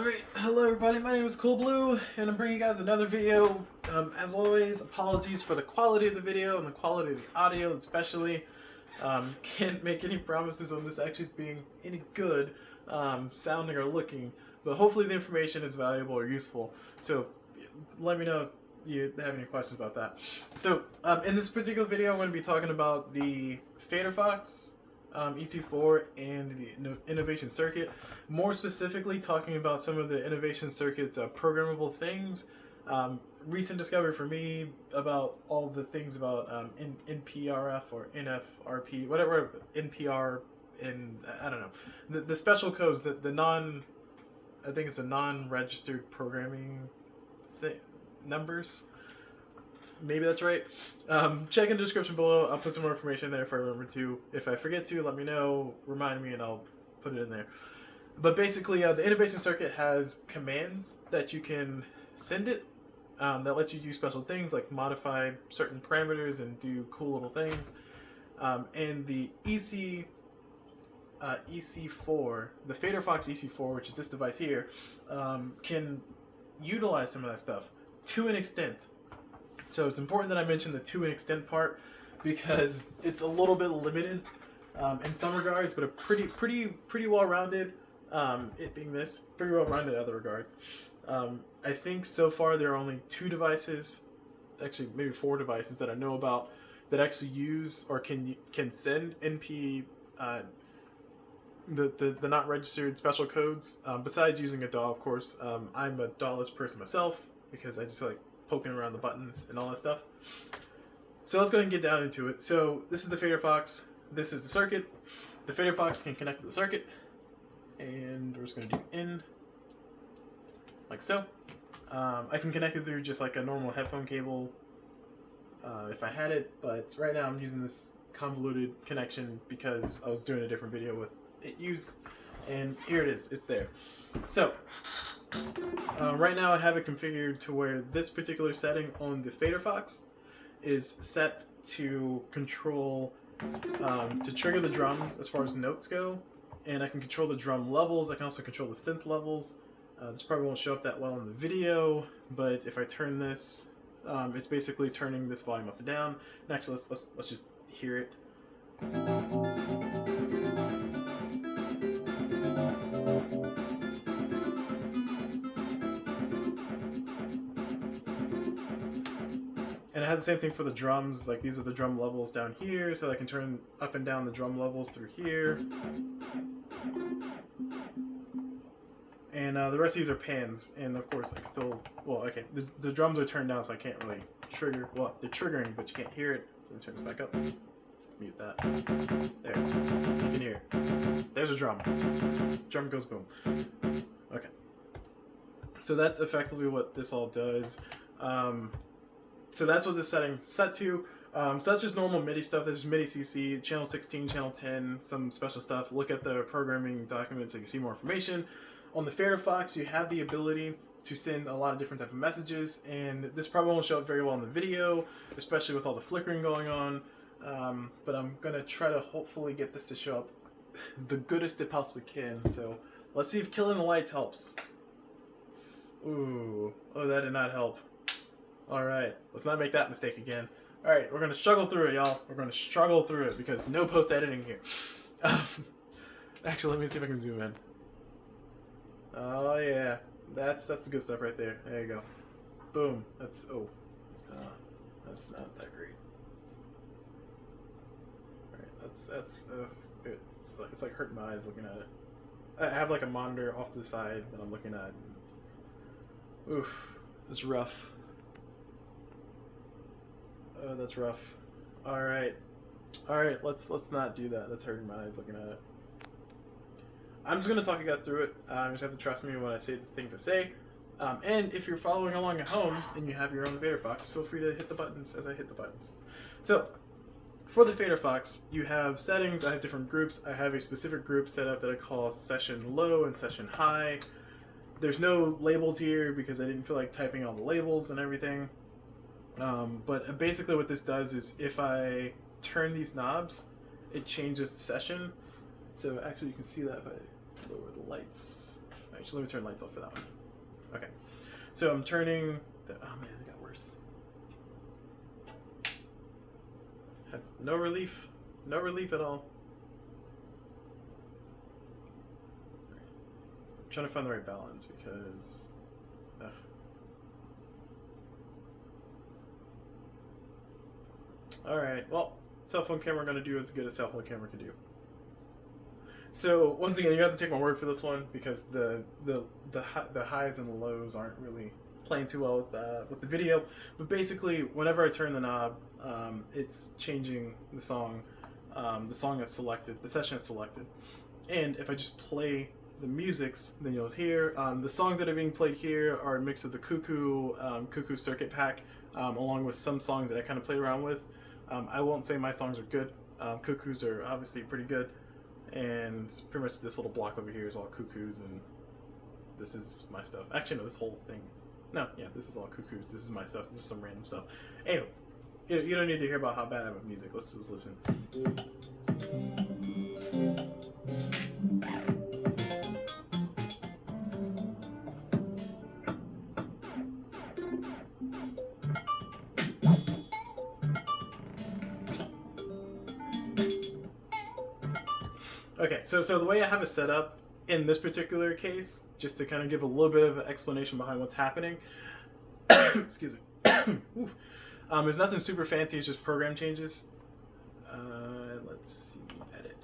Alright, hello everybody, my name is Cool Blue, and I'm bringing you guys another video. As always, apologies for the quality of the video and the quality of the audio especially. Can't make any promises on this actually being any good sounding or looking, but hopefully the information is valuable or useful. So let me know if you have any questions about that. So in this particular video I'm going to be talking about the FaderFox, EC4, and the innovation circuit. More specifically, talking about some of the innovation circuit's programmable things. Recent discovery for me about all the things about NPRF or NFRP, whatever NPR, and I don't know, the special codes, I think it's a non-registered programming numbers. Maybe that's right. Check in the description below. I'll put some more information there if I remember to. If I forget to, let me know, remind me, and I'll put it in there. But basically, the innovation circuit has commands that you can send it that lets you do special things like modify certain parameters and do cool little things. And the EC4, the FaderFox EC4, which is this device here, can utilize some of that stuff to an extent. So it's important that I mention the to an extent part because it's a little bit limited in some regards, but a pretty well rounded. It being this, pretty well rounded in other regards. I think so far there are only 2 devices, actually maybe 4 devices that I know about that actually use or can send NP the not registered special codes. Besides using a DAW, of course. I'm a DAW-less person myself because I just like poking around the buttons and all that stuff. So let's go ahead and get down into it. So this is the FaderFox. This is the circuit. The FaderFox can connect to the circuit, and we're just going to do in like so. I can connect it through just like a normal headphone cable if I had it, but right now I'm using this convoluted connection because I was doing a different video with it used, and here it is. It's there. So right now I have it configured to where this particular setting on the FaderFox is set to control, to trigger the drums as far as notes go, and I can control the drum levels. I can also control the synth levels. This probably won't show up that well in the video, but if I turn this, it's basically turning this volume up and down. And actually, let's just hear it. And I had the same thing for the drums. Like, these are the drum levels down here, so I can turn up and down the drum levels through here. And the rest of these are pans, and of course I can still, well, okay, the drums are turned down, so I can't really trigger, well, they're triggering, but you can't hear it. So let me turn this back up, mute that, there, you can hear it. There's a drum, drum goes boom. Okay, so that's effectively what this all does. So that's what this setting's set to. So that's just normal MIDI stuff. That's just MIDI CC, channel 16, channel 10, some special stuff. Look at the programming documents so you can see more information. On the FaderFox, you have the ability to send a lot of different types of messages, and this probably won't show up very well in the video, especially with all the flickering going on, but I'm going to try to hopefully get this to show up the goodest it possibly can. So let's see if killing the lights helps. Ooh, oh, that did not help. Alright, let's not make that mistake again. Alright, we're going to struggle through it, y'all. We're going to struggle through it because no post-editing here. Actually, let me see if I can zoom in. Oh yeah, that's the good stuff right there. There you go. Boom. That's that's not that great. Alright, it's like hurting my eyes looking at it. I have like a monitor off to the side that I'm looking at. Oof, it's rough. Oh, that's rough. Alright, let's not do that. That's hurting my eyes looking at it. I'm just going to talk you guys through it. You just have to trust me when I say the things I say. And if you're following along at home and you have your own FaderFox, feel free to hit the buttons as I hit the buttons. So, for the FaderFox, you have settings. I have different groups. I have a specific group set up that I call session low and session high. There's no labels here because I didn't feel like typing all the labels and everything. But basically what this does is if I turn these knobs, it changes the session. So actually you can see that if I lower the lights. Actually, let me turn lights off for that one. Okay. So I'm turning the, oh man, it got worse. Have no relief at all. I'm trying to find the right balance because, all right, well, cell phone camera gonna do as good as cell phone camera can do. So once again, you have to take my word for this one because the highs and the lows aren't really playing too well with the video. But basically, whenever I turn the knob, it's changing the song that's selected, the session that's selected. And if I just play the musics, then you'll hear the songs that are being played here are a mix of the Cuckoo circuit pack, along with some songs that I kind of played around with. I won't say my songs are good. Cuckoo's are obviously pretty good. And pretty much this little block over here is all Cuckoos, and this is my stuff. Actually, no, this whole thing. No, yeah, this is all Cuckoos. This is my stuff. This is some random stuff. Anyway, you don't need to hear about how bad I am with music. Let's just listen. Okay, so the way I have it set up in this particular case, just to kind of give a little bit of an explanation behind what's happening, excuse me, there's nothing super fancy, it's just program changes. Let's see, edit.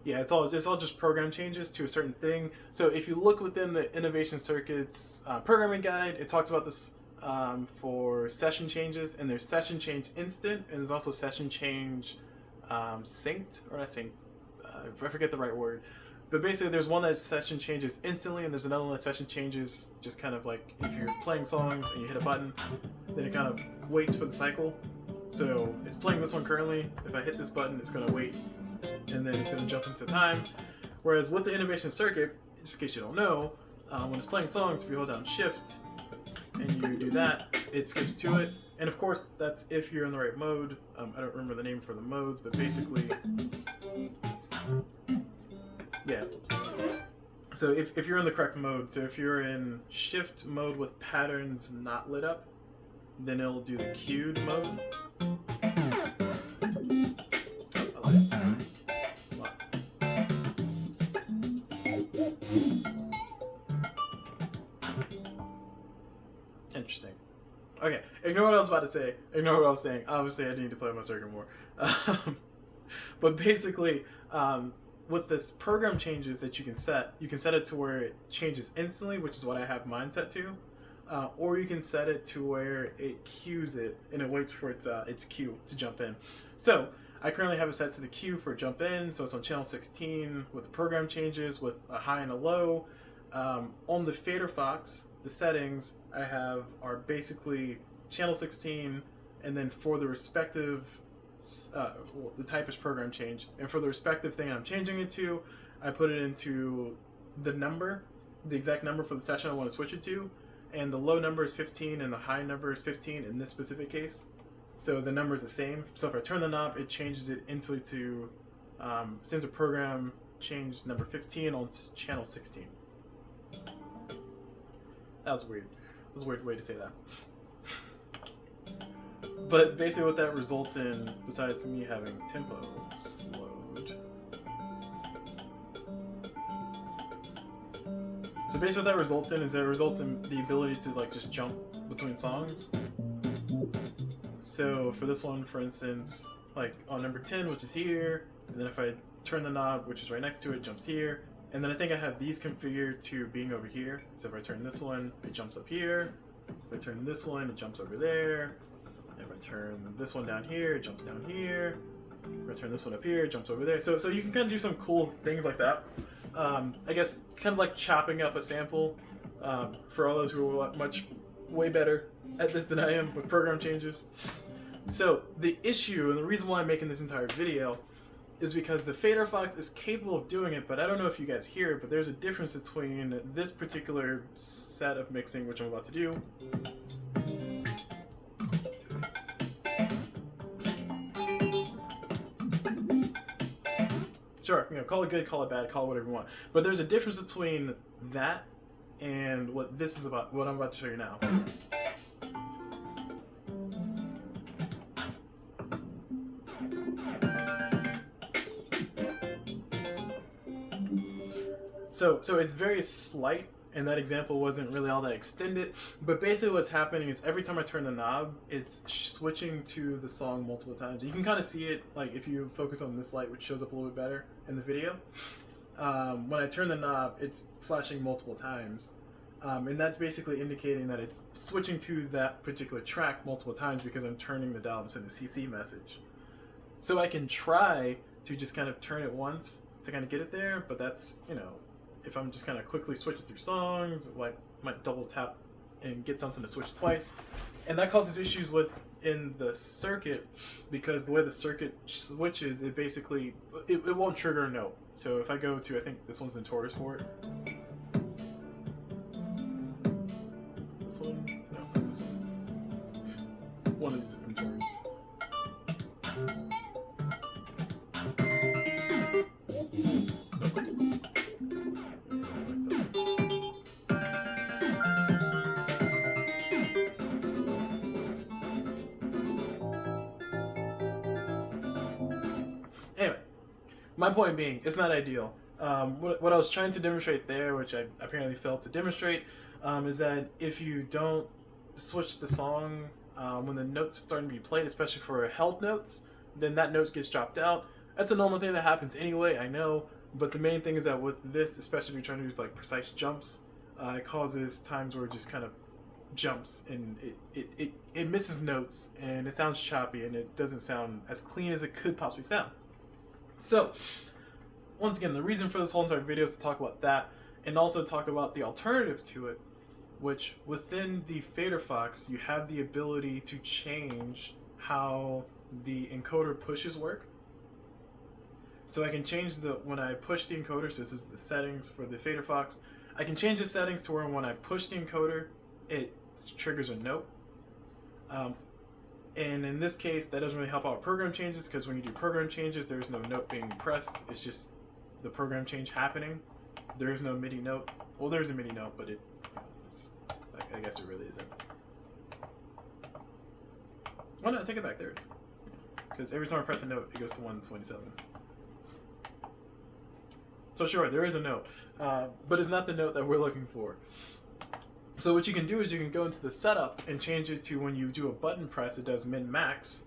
Yeah, it's all just program changes to a certain thing. So if you look within the Innovation Circuits programming guide, it talks about this for session changes, and there's session change instant, and there's also session change synced, or not synced, I forget the right word, but basically there's one that session changes instantly, and there's another one that session changes just kind of like if you're playing songs and you hit a button, then it kind of waits for the cycle. So it's playing this one currently. If I hit this button, it's going to wait, and then it's going to jump into time. Whereas with the Innovation Circuit, just in case you don't know, when it's playing songs, if you hold down Shift and you do that, it skips to it. And of course, that's if you're in the right mode. I don't remember the name for the modes, but basically, yeah. So if you're in the correct mode, so if you're in shift mode with patterns not lit up, then it'll do the queued mode. Oh, I like it. Wow. Interesting. Okay, ignore what I was about to say. Ignore what I was saying. Obviously, I need to play my circuit more. But basically, with this program changes that you can set it to where it changes instantly, which is what I have mine set to, or you can set it to where it queues it and it waits for its cue to jump in. So I currently have it set to the queue for jump in, so it's on channel 16 with the program changes with a high and a low. On the FaderFox, the settings I have are basically channel 16, and then for the respective the type is program change, and for the respective thing I'm changing it to, I put it into the number, the exact number for the session I want to switch it to, and the low number is 15 and the high number is 15 in this specific case. So the number is the same. So if I turn the knob, it changes it instantly to sends a program change number 15 on channel 16. That was weird. That was a weird way to say that. But basically what that results in, besides me having tempo slowed, so basically what that results in is the ability to like just jump between songs. So for this one, for instance, like on number 10, which is here, and then if I turn the knob, which is right next to it, it jumps here. And then I think I have these configured to being over here. So if I turn this one, it jumps up here. If I turn this one, it jumps over there. If I turn this one down here, it jumps down here. If I turn this one up here, it jumps over there. So you can kind of do some cool things like that. I guess kind of like chopping up a sample for all those who are way better at this than I am with program changes. So the issue and the reason why I'm making this entire video is because the FaderFox is capable of doing it, but I don't know if you guys hear it, but there's a difference between this particular set of mixing, which I'm about to do, sure, call it good, call it bad, call it whatever you want. But there's a difference between that and what this is about, what I'm about to show you now. So it's very slight, and that example wasn't really all that extended, but basically what's happening is every time I turn the knob, it's switching to the song multiple times. You can kind of see it, like if you focus on this light, which shows up a little bit better in the video. When I turn the knob, it's flashing multiple times, and that's basically indicating that it's switching to that particular track multiple times because I'm turning the dial to send a CC message. So I can try to just kind of turn it once to kind of get it there, but that's, you know, if I'm just kind of quickly switching through songs, like might double tap and get something to switch twice, and that causes issues within the circuit because the way the circuit switches, it basically it won't trigger a note. So if I go to, I think this one's notorious for it. Is this one? No, not this one. One of these is notorious. Anyway, my point being, it's not ideal. What I was trying to demonstrate there, which I apparently failed to demonstrate, is that if you don't switch the song when the notes are starting to be played, especially for held notes, then that note gets dropped out. That's a normal thing that happens anyway, I know, but the main thing is that with this, especially if you're trying to use like precise jumps, it causes times where it just kind of jumps and it misses notes and it sounds choppy and it doesn't sound as clean as it could possibly sound. So, once again, the reason for this whole entire video is to talk about that and also talk about the alternative to it, which within the FaderFox, you have the ability to change how the encoder pushes work. So I can change when I push the encoder, so this is the settings for the FaderFox, I can change the settings to where when I push the encoder, it triggers a note. And in this case, that doesn't really help out program changes because when you do program changes, there's no note being pressed. It's just the program change happening. There is no MIDI note. Well, there's a MIDI note, but I guess it really isn't. Oh no, take it back. There is. Because every time I press a note, it goes to 127. So sure, there is a note, but it's not the note that we're looking for. So what you can do is you can go into the setup and change it to when you do a button press, it does min-max.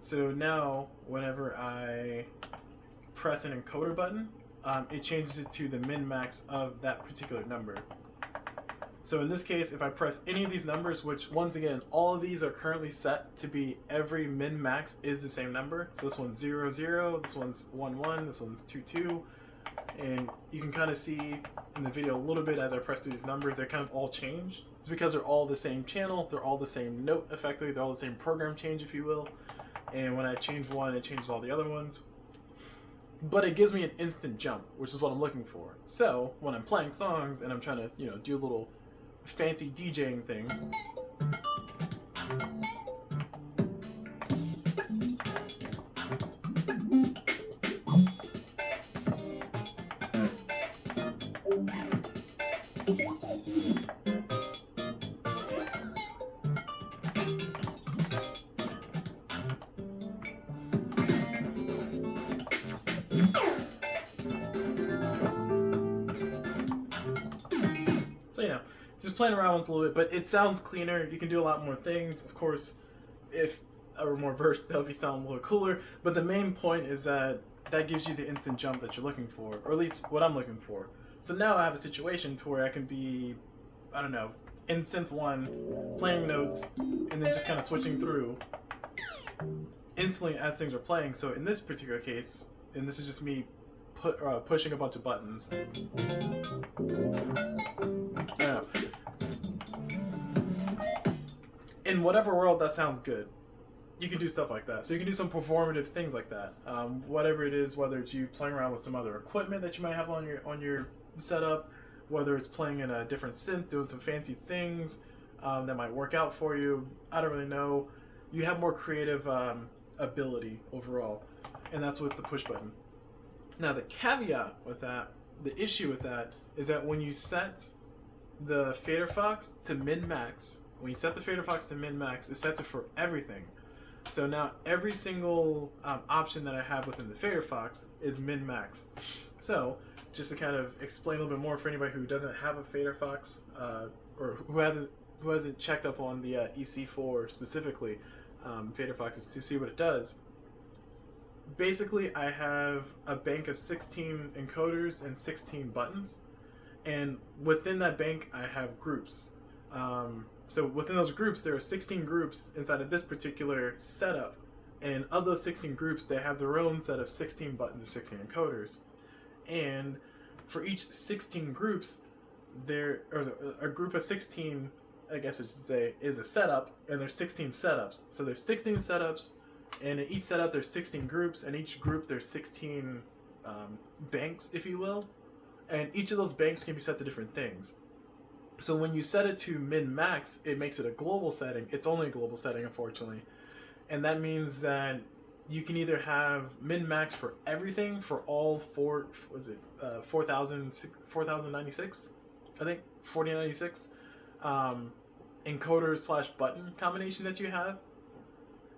So now, whenever I press an encoder button, it changes it to the min-max of that particular number. So in this case, if I press any of these numbers, which once again, all of these are currently set to be every min-max is the same number. So this one's 0, 0, this one's 1, 1, this one's 2, 2. And you can kind of see in the video a little bit as I press through these numbers, they're kind of all changed. It's because they're all the same channel, they're all the same note effectively, they're all the same program change if you will. And when I change one, it changes all the other ones. But it gives me an instant jump, which is what I'm looking for. So when I'm playing songs and I'm trying to, you know, do a little fancy DJing thing, so, you know, just playing around with a little bit, but it sounds cleaner. You can do a lot more things. Of course, if I were more versed, that would be sound a little cooler. But the main point is that that gives you the instant jump that you're looking for, or at least what I'm looking for. So now I have a situation to where I can be, I don't know, in synth 1, playing notes, and then just kind of switching through instantly as things are playing. So in this particular case, and this is just me pushing a bunch of buttons. Now, in whatever world that sounds good, you can do stuff like that. So you can do some performative things like that. Whatever it is, whether it's you playing around with some other equipment that you might have on your setup, whether it's playing in a different synth, doing some fancy things that might work out for you. I don't really know. You have more creative ability overall, and that's with the push button. Now the caveat with that, the issue with that, is that when you set the FaderFox to min-max, when you set the FaderFox to min-max, it sets it for everything. So now every single option that I have within the FaderFox is min-max. So just to kind of explain a little bit more for anybody who doesn't have a FaderFox or who hasn't checked up on the EC4 specifically, FaderFox, to see what it does. Basically, I have a bank of 16 encoders and 16 buttons, and within that bank I have groups. So within those groups there are 16 groups inside of this particular setup, and of those 16 groups they have their own set of 16 buttons and 16 encoders. And for each 16 groups, there or a group of 16, I guess I should say, is a setup, and there's 16 setups. So there's 16 setups, and in each setup there's 16 groups, and each group there's 16 banks, if you will. And each of those banks can be set to different things. So when you set it to min-max, it makes it a global setting. It's only a global setting, unfortunately. And that means that you can either have min-max for everything, for all 4096, I think, 4096 encoder / button combinations that you have.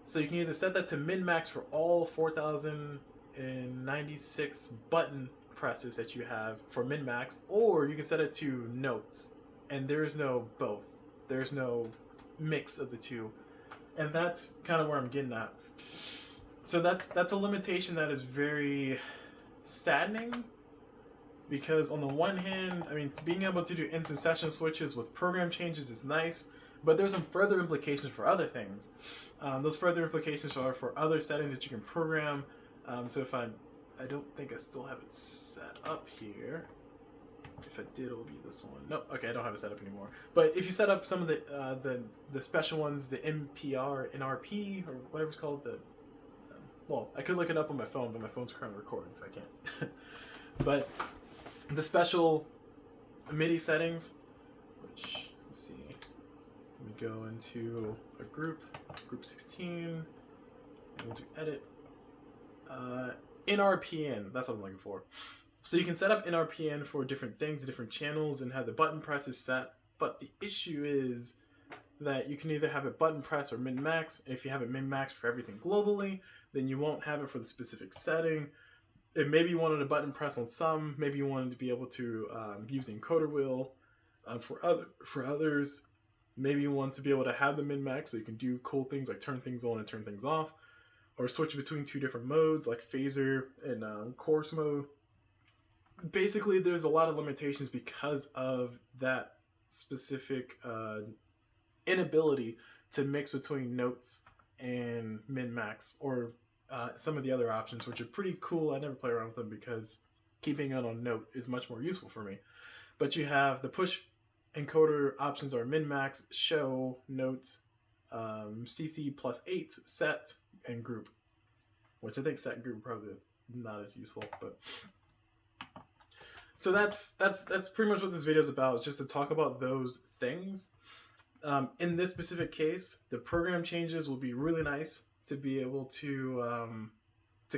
So you can either set that to min-max for all 4096 button presses that you have for min-max, or you can set it to notes. And there's no both. There's no mix of the two. And that's kind of where I'm getting at. So that's a limitation that is very saddening, because on the one hand, I mean, being able to do instant session switches with program changes is nice, but there's some further implications for other things. Those further implications are for other settings that you can program. So if I don't think I still have it set up here. If I did, it'll be this one. No, okay, I don't have it set up anymore. But if you set up some of the special ones, the NPR, NRP, or whatever it's called, well, I could look it up on my phone, but my phone's currently recording, so I can't. But the special MIDI settings, which, let's see, let me go into a group 16, and we'll do edit. NRPN, that's what I'm looking for. So you can set up NRPN for different things, different channels, and have the button presses set. But the issue is that you can either have it button press or min-max. If you have it min-max for everything globally, then you won't have it for the specific setting. And maybe you wanted a button press on some. Maybe you wanted to be able to use the encoder wheel for others. Maybe you want to be able to have the min-max so you can do cool things like turn things on and turn things off, or switch between two different modes like phaser and course mode. Basically, there's a lot of limitations because of that specific inability to mix between notes and min-max, or some of the other options, which are pretty cool. I never play around with them because keeping it on note is much more useful for me. But you have the push encoder options are min-max, show, notes, CC +8, set, and group. Which I think set and group are probably not as useful, but... So that's pretty much what this video is about, is just to talk about those things. In this specific case, the program changes will be really nice to be able to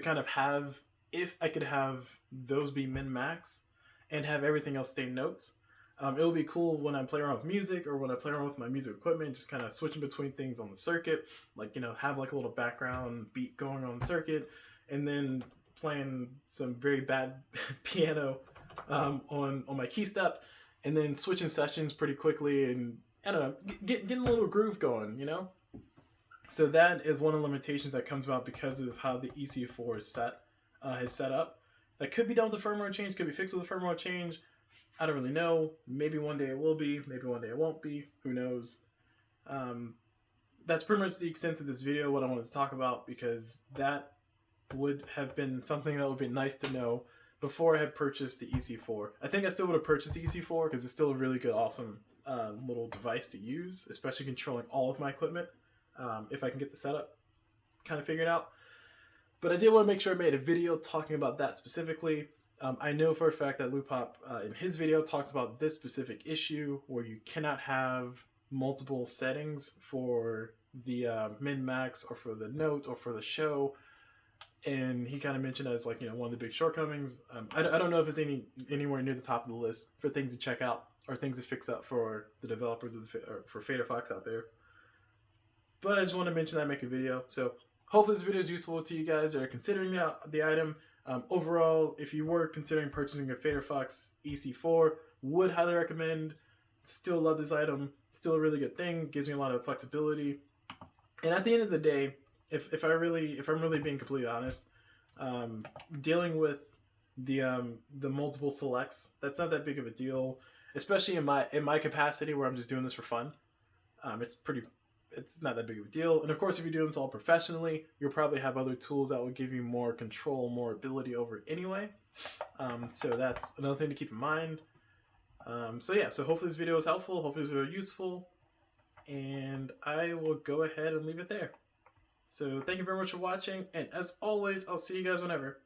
kind of have, if I could have those be min-max and have everything else stay notes. It will be cool when I play around with music, or when I play around with my music equipment, just kind of switching between things on the circuit, like, you know, have like a little background beat going on the circuit, and then playing some very bad piano on my key step, and then switching sessions pretty quickly, and I don't know, getting a little groove going, you know? So that is one of the limitations that comes about because of how the EC4 is set up. That could be done with the firmware change, could be fixed with the firmware change. I don't really know. Maybe one day it will be, maybe one day it won't be, who knows. That's pretty much the extent of this video, what I wanted to talk about, because that would have been something that would be nice to know before I had purchased the EC4. I think I still would have purchased the EC4 because it's still a really good, awesome little device to use, especially controlling all of my equipment, if I can get the setup kind of figured out. But I did want to make sure I made a video talking about that specifically. I know for a fact that Lupop in his video talked about this specific issue where you cannot have multiple settings for the min-max or for the note or for the show. and he kind of mentioned as like, you know, one of the big shortcomings. I don't know if it's anywhere near the top of the list for things to check out or things to fix up for the developers of or for FaderFox out there. But I just want to mention that I make a video. So hopefully this video is useful to you guys that are considering the item. Overall, if you were considering purchasing a FaderFox EC4, would highly recommend. Still love this item. Still a really good thing. Gives me a lot of flexibility. And at the end of the day, if I'm really being completely honest, dealing with the multiple selects, that's not that big of a deal, especially in my capacity where I'm just doing this for fun. It's not that big of a deal. And of course, if you're doing this all professionally, you'll probably have other tools that will give you more control, more ability over it anyway. So that's another thing to keep in mind. So yeah, so hopefully this video was helpful. Hopefully this video was useful. And I will go ahead and leave it there. So thank you very much for watching. And as always, I'll see you guys whenever.